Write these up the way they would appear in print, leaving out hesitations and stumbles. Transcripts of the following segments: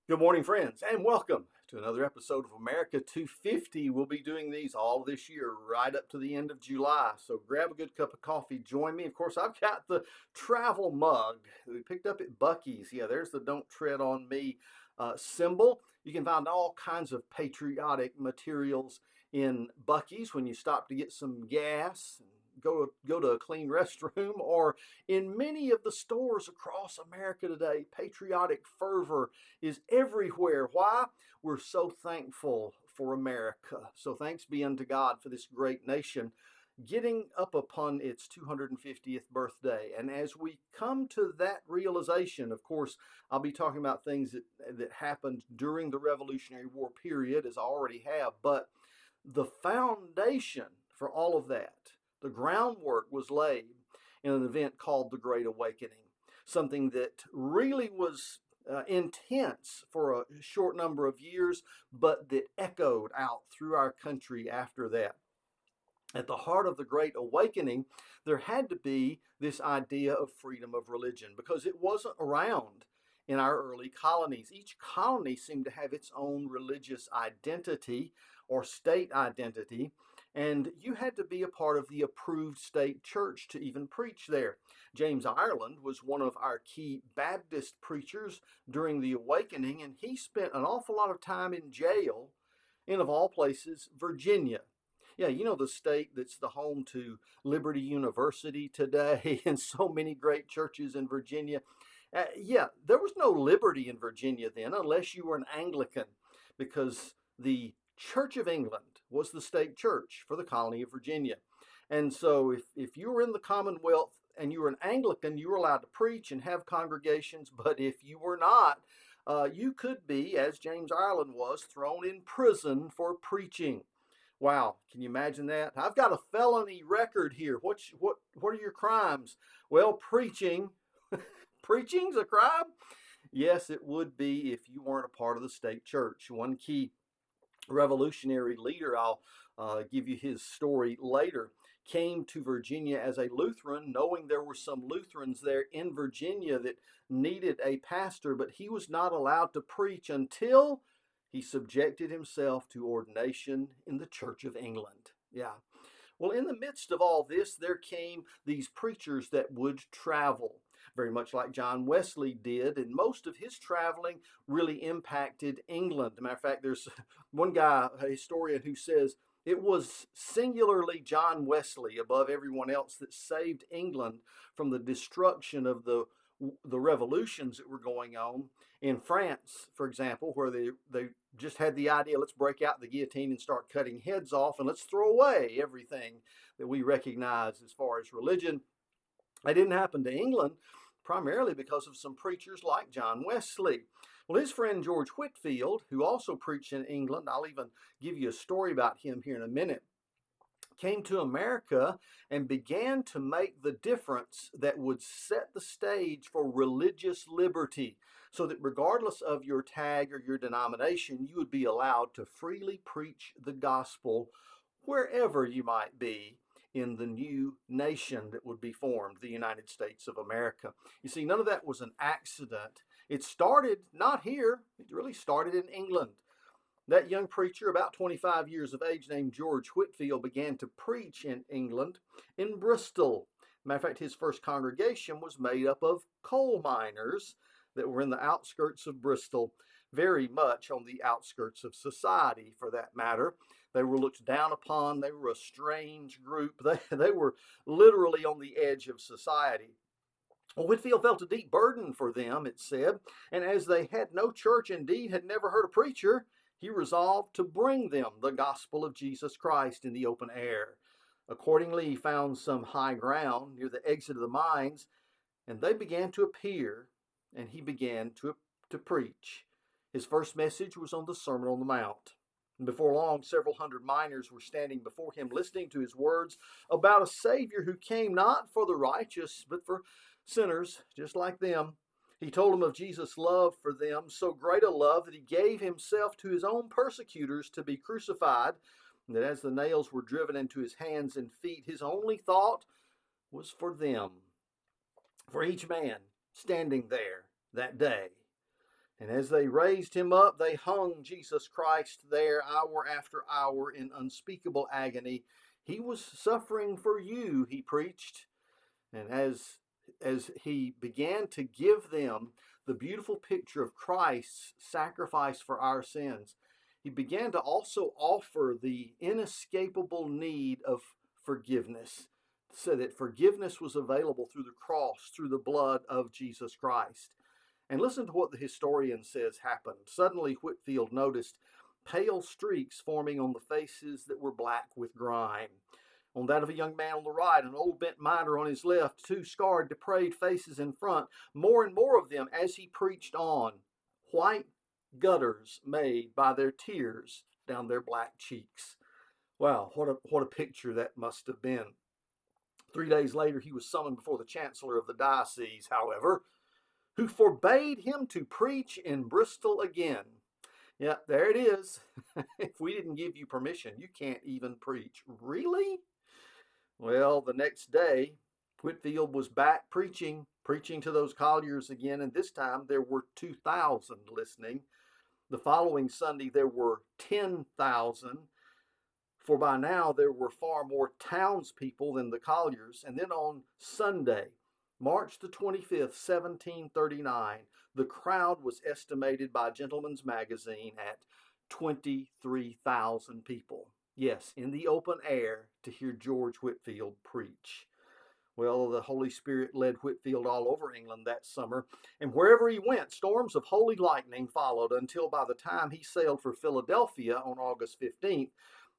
Good morning, friends, and welcome to another episode of America 250. We'll be doing these all this year, right up to the end of July. So grab a good cup of coffee, join me. Of course, I've got the travel mug that we picked up at Buc-ee's. Yeah, there's the Don't Tread on Me symbol. You can find all kinds of patriotic materials in Buc-ee's when you stop to get some gas, go to a clean restroom, or in many of the stores across America today. Patriotic fervor is everywhere. Why? We're so thankful for America. So thanks be unto God for this great nation getting up upon its 250th birthday. And as we come to that realization, of course, I'll be talking about things that happened during the Revolutionary War period, as I already have, but the foundation for all of that, the groundwork was laid in an event called the Great Awakening, something that really was intense for a short number of years, but that echoed out through our country after that. At the heart of the Great Awakening, there had to be this idea of freedom of religion because it wasn't around in our early colonies. Each colony seemed to have its own religious identity or state identity, and you had to be a part of the approved state church to even preach there. James Ireland was one of our key Baptist preachers during the Awakening, and he spent an awful lot of time in jail in, of all places, Virginia. Yeah, you know, the state that's the home to Liberty University today and so many great churches in Virginia. Yeah, there was no liberty in Virginia then unless you were an Anglican, because the Church of England was the state church for the colony of Virginia. And so if you were in the Commonwealth and you were an Anglican, you were allowed to preach and have congregations. But if you were not, you could be, as James Ireland was, thrown in prison for preaching. Wow, can you imagine that? I've got a felony record here. What are your crimes? Well, preaching. Preaching's a crime? Yes, it would be if you weren't a part of the state church. One key revolutionary leader, I'll give you his story later, came to Virginia as a Lutheran, knowing there were some Lutherans there in Virginia that needed a pastor, but he was not allowed to preach until he subjected himself to ordination in the Church of England. Yeah. Well, in the midst of all this, there came these preachers that would travel, very much like John Wesley did, and most of his traveling really impacted England. As a matter of fact, there's one guy, a historian, who says it was singularly John Wesley, above everyone else, that saved England from the destruction of the revolutions that were going on in France, for example, where they just had the idea, let's break out the guillotine and start cutting heads off, and let's throw away everything that we recognize as far as religion. It didn't happen to England, primarily because of some preachers like John Wesley. Well, his friend George Whitefield, who also preached in England, I'll even give you a story about him here in a minute, came to America and began to make the difference that would set the stage for religious liberty, so that regardless of your tag or your denomination, you would be allowed to freely preach the gospel wherever you might be in the new nation that would be formed, the United States of America. You see, none of that was an accident. It started not here, it really started in England. That young preacher, about 25 years of age, named George Whitefield, began to preach in England, in Bristol. Matter of fact, his first congregation was made up of coal miners that were in the outskirts of Bristol, very much on the outskirts of society, for that matter. They were looked down upon. They were a strange group. They were literally on the edge of society. Well, Whitefield felt a deep burden for them, it said, and as they had no church, indeed had never heard a preacher, he resolved to bring them the gospel of Jesus Christ in the open air. Accordingly, he found some high ground near the exit of the mines, and they began to appear, and he began to preach. His first message was on the Sermon on the Mount. And before long, several hundred miners were standing before him, listening to his words about a Savior who came not for the righteous, but for sinners just like them. He told them of Jesus' love for them, so great a love that he gave himself to his own persecutors to be crucified, and that as the nails were driven into his hands and feet, his only thought was for them, for each man standing there that day. And as they raised him up, they hung Jesus Christ there hour after hour in unspeakable agony. He was suffering for you, he preached. And as he began to give them the beautiful picture of Christ's sacrifice for our sins, he began to also offer the inescapable need of forgiveness, so that forgiveness was available through the cross, through the blood of Jesus Christ. And listen to what the historian says happened. Suddenly, Whitefield noticed pale streaks forming on the faces that were black with grime. On that of a young man on the right, an old bent miner on his left, two scarred, depraved faces in front, more and more of them as he preached on, white gutters made by their tears down their black cheeks. Wow, what a picture that must have been. 3 days later, he was summoned before the chancellor of the diocese, however, who forbade him to preach in Bristol again. Yeah, there it is. If we didn't give you permission, you can't even preach. Really? Well, the next day, Whitefield was back preaching to those colliers again, and this time there were 2,000 listening. The following Sunday, there were 10,000, for by now there were far more townspeople than the colliers. And then on Sunday, March the 25th, 1739, the crowd was estimated by Gentleman's Magazine at 23,000 people. Yes, in the open air to hear George Whitefield preach. Well, the Holy Spirit led Whitefield all over England that summer, and wherever he went, storms of holy lightning followed until by the time he sailed for Philadelphia on August 15th,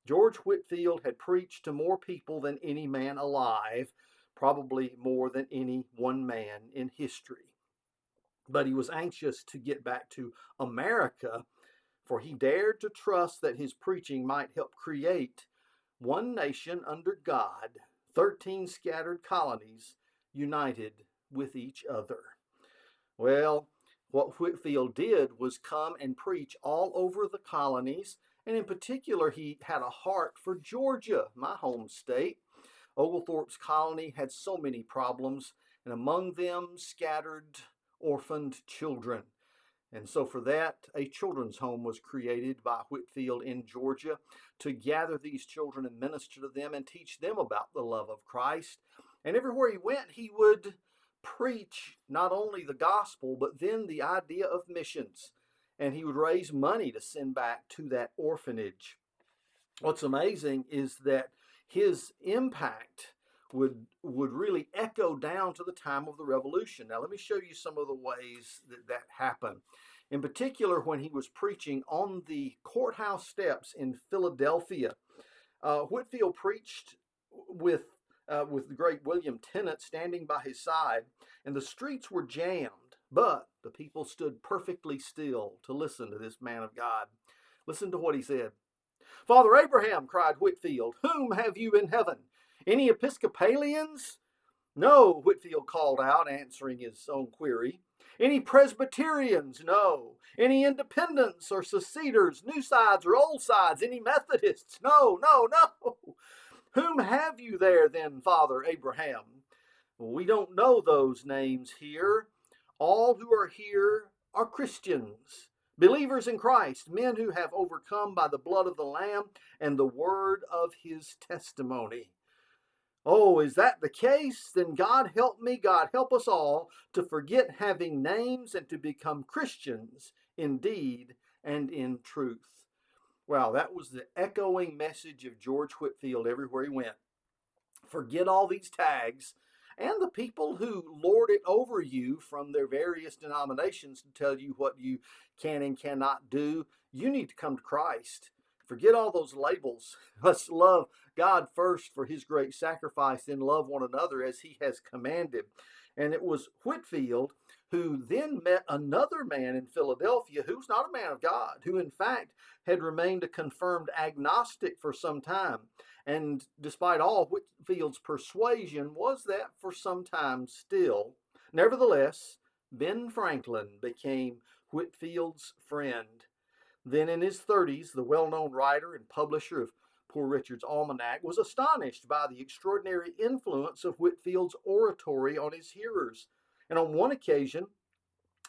George Whitefield had preached to more people than any man alive, probably more than any one man in history. But he was anxious to get back to America, for he dared to trust that his preaching might help create one nation under God, 13 scattered colonies united with each other. Well, what Whitefield did was come and preach all over the colonies, and in particular, he had a heart for Georgia, my home state. Oglethorpe's colony had so many problems, and among them scattered, orphaned children. And so for that, a children's home was created by Whitefield in Georgia to gather these children and minister to them and teach them about the love of Christ. And everywhere he went, he would preach not only the gospel, but then the idea of missions. And he would raise money to send back to that orphanage. What's amazing is that his impact would really echo down to the time of the Revolution. Now, let me show you some of the ways that happened. In particular, when he was preaching on the courthouse steps in Philadelphia, Whitefield preached with the great William Tennant standing by his side, and the streets were jammed, but the people stood perfectly still to listen to this man of God. Listen to what he said. "Father Abraham," cried Whitefield, "whom have you in heaven? Any Episcopalians?" "No," Whitefield called out, answering his own query. "Any Presbyterians?" "No." "Any Independents or Seceders, New Sides or Old Sides? Any Methodists?" "No, no, no." "Whom have you there then, Father Abraham?" "We don't know those names here. All who are here are Christians, believers in Christ, men who have overcome by the blood of the Lamb and the word of his testimony." Oh, is that the case? Then God help me, God help us all to forget having names and to become Christians in deed and in truth. Wow, that was the echoing message of George Whitefield everywhere he went. Forget all these tags and the people who lord it over you from their various denominations to tell you what you can and cannot do. You need to come to Christ. Forget all those labels. Let's love God first for his great sacrifice, then love one another as he has commanded. And it was Whitefield who then met another man in Philadelphia who's not a man of God, who in fact had remained a confirmed agnostic for some time. And despite all, Whitefield's persuasion was that for some time still. Nevertheless, Ben Franklin became Whitefield's friend. Then in his 30s, the well-known writer and publisher of Poor Richard's Almanac was astonished by the extraordinary influence of Whitefield's oratory on his hearers. And on one occasion,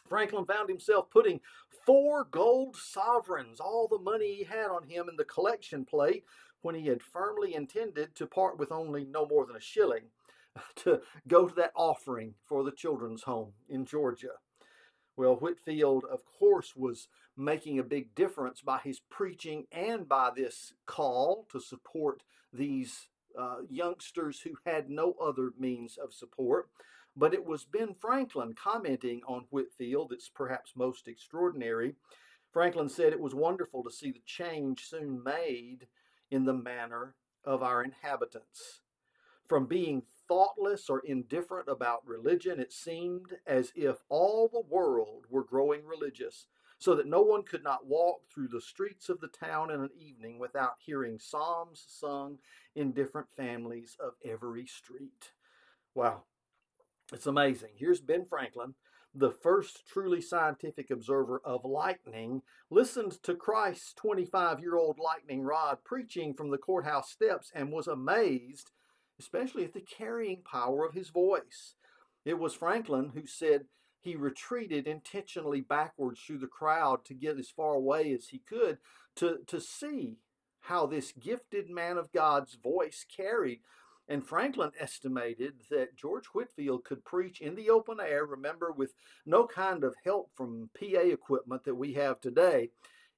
Franklin found himself putting 4 gold sovereigns, all the money he had on him, in the collection plate when he had firmly intended to part with only no more than a shilling to go to that offering for the children's home in Georgia. Well, Whitefield, of course, was making a big difference by his preaching and by this call to support these youngsters who had no other means of support. But it was Ben Franklin commenting on Whitefield that's perhaps most extraordinary. Franklin said it was wonderful to see the change soon made in the manner of our inhabitants. From being thoughtless or indifferent about religion, it seemed as if all the world were growing religious, so that no one could not walk through the streets of the town in an evening without hearing psalms sung in different families of every street. Wow, it's amazing. Here's Ben Franklin, the first truly scientific observer of lightning, listened to Christ's 25-year-old lightning rod preaching from the courthouse steps and was amazed, especially at the carrying power of his voice. It was Franklin who said he retreated intentionally backwards through the crowd to get as far away as he could to see how this gifted man of God's voice carried. And Franklin estimated that George Whitefield could preach in the open air, remember, with no kind of help from PA equipment that we have today.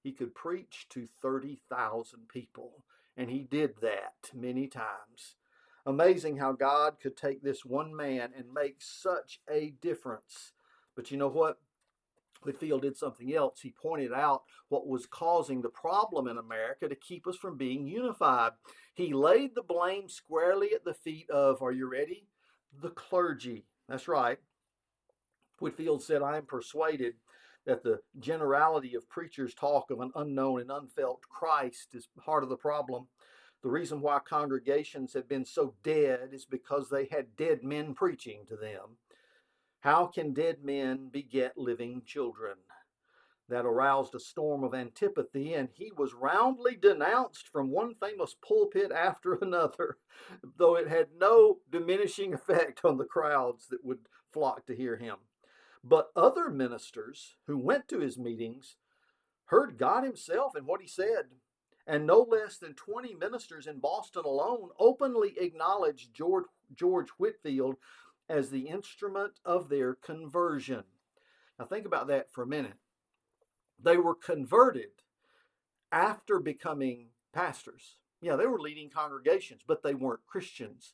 He could preach to 30,000 people, and he did that many times. Amazing how God could take this one man and make such a difference. But you know what? Whitefield did something else. He pointed out what was causing the problem in America to keep us from being unified. He laid the blame squarely at the feet of, are you ready? The clergy. That's right. Whitefield said, I am persuaded that the generality of preachers' talk of an unknown and unfelt Christ is part of the problem. The reason why congregations have been so dead is because they had dead men preaching to them. How can dead men beget living children? That aroused a storm of antipathy, and he was roundly denounced from one famous pulpit after another, though it had no diminishing effect on the crowds that would flock to hear him. But other ministers who went to his meetings heard God himself in what he said. And no less than 20 ministers in Boston alone openly acknowledged George Whitefield as the instrument of their conversion. Now think about that for a minute. They were converted after becoming pastors. Yeah, they were leading congregations, but they weren't Christians.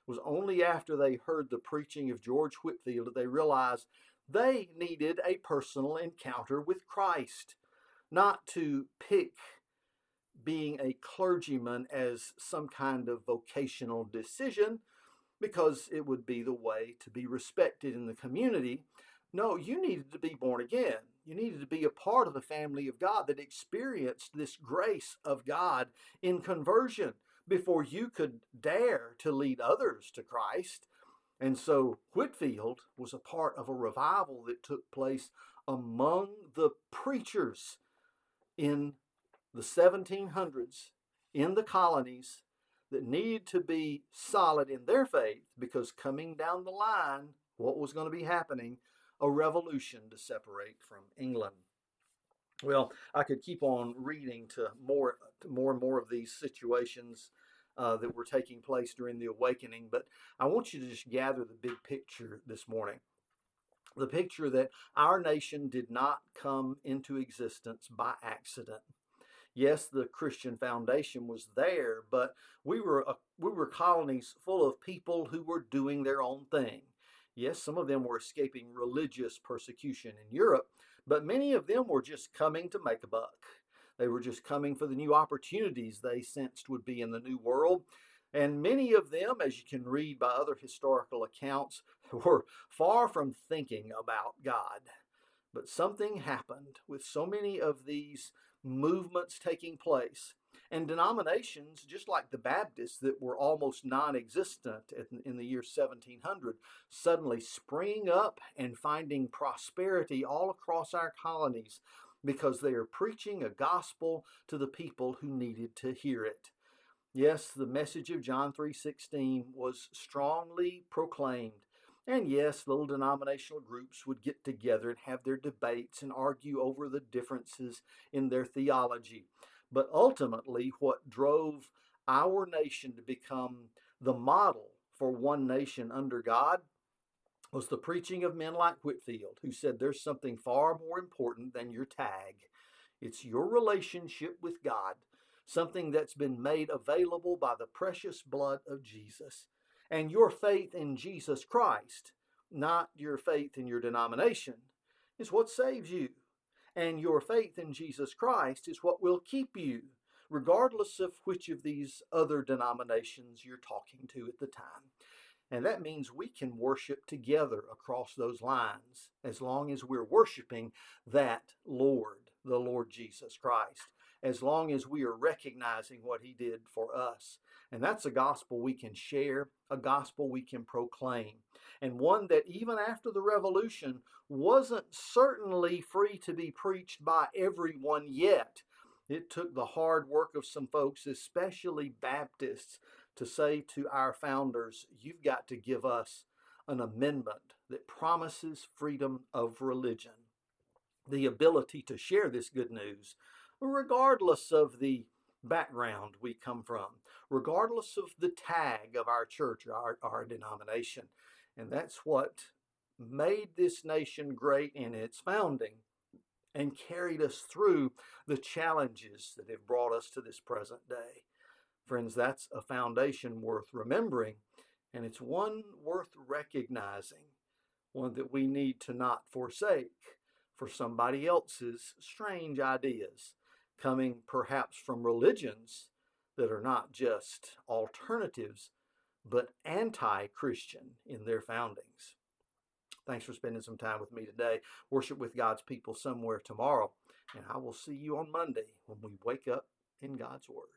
It was only after they heard the preaching of George Whitefield that they realized they needed a personal encounter with Christ, not to pick being a clergyman as some kind of vocational decision because it would be the way to be respected in the community. No, you needed to be born again. You needed to be a part of the family of God that experienced this grace of God in conversion before you could dare to lead others to Christ. And so Whitefield was a part of a revival that took place among the preachers in the 1700s in the colonies that needed to be solid in their faith, because coming down the line, what was going to be happening? A revolution to separate from England. Well, I could keep on reading to more and more of these situations that were taking place during the awakening, but I want you to just gather the big picture this morning. The picture that our nation did not come into existence by accident. Yes, the Christian foundation was there, but we were colonies full of people who were doing their own thing. Yes, some of them were escaping religious persecution in Europe, but many of them were just coming to make a buck. They were just coming for the new opportunities they sensed would be in the new world. And many of them, as you can read by other historical accounts, were far from thinking about God. But something happened with so many of these movements taking place. And denominations, just like the Baptists that were almost non-existent in the year 1700, suddenly springing up and finding prosperity all across our colonies because they are preaching a gospel to the people who needed to hear it. Yes, the message of John 3:16 was strongly proclaimed. And yes, little denominational groups would get together and have their debates and argue over the differences in their theology. But ultimately, what drove our nation to become the model for one nation under God was the preaching of men like Whitefield, who said there's something far more important than your tag. It's your relationship with God, something that's been made available by the precious blood of Jesus. And your faith in Jesus Christ, not your faith in your denomination, is what saves you. And your faith in Jesus Christ is what will keep you, regardless of which of these other denominations you're talking to at the time. And that means we can worship together across those lines as long as we're worshiping that Lord, the Lord Jesus Christ, as long as we are recognizing what he did for us. And that's a gospel we can share, a gospel we can proclaim, and one that even after the revolution wasn't certainly free to be preached by everyone yet. It took the hard work of some folks, especially Baptists, to say to our founders, you've got to give us an amendment that promises freedom of religion, the ability to share this good news, regardless of the background we come from, regardless of the tag of our church or our denomination. And that's what made this nation great in its founding and carried us through the challenges that have brought us to this present day. Friends, that's a foundation worth remembering, and it's one worth recognizing, one that we need to not forsake for somebody else's strange ideas, coming perhaps from religions that are not just alternatives, but anti-Christian in their foundings. Thanks for spending some time with me today. Worship with God's people somewhere tomorrow, and I will see you on Monday when we wake up in God's Word.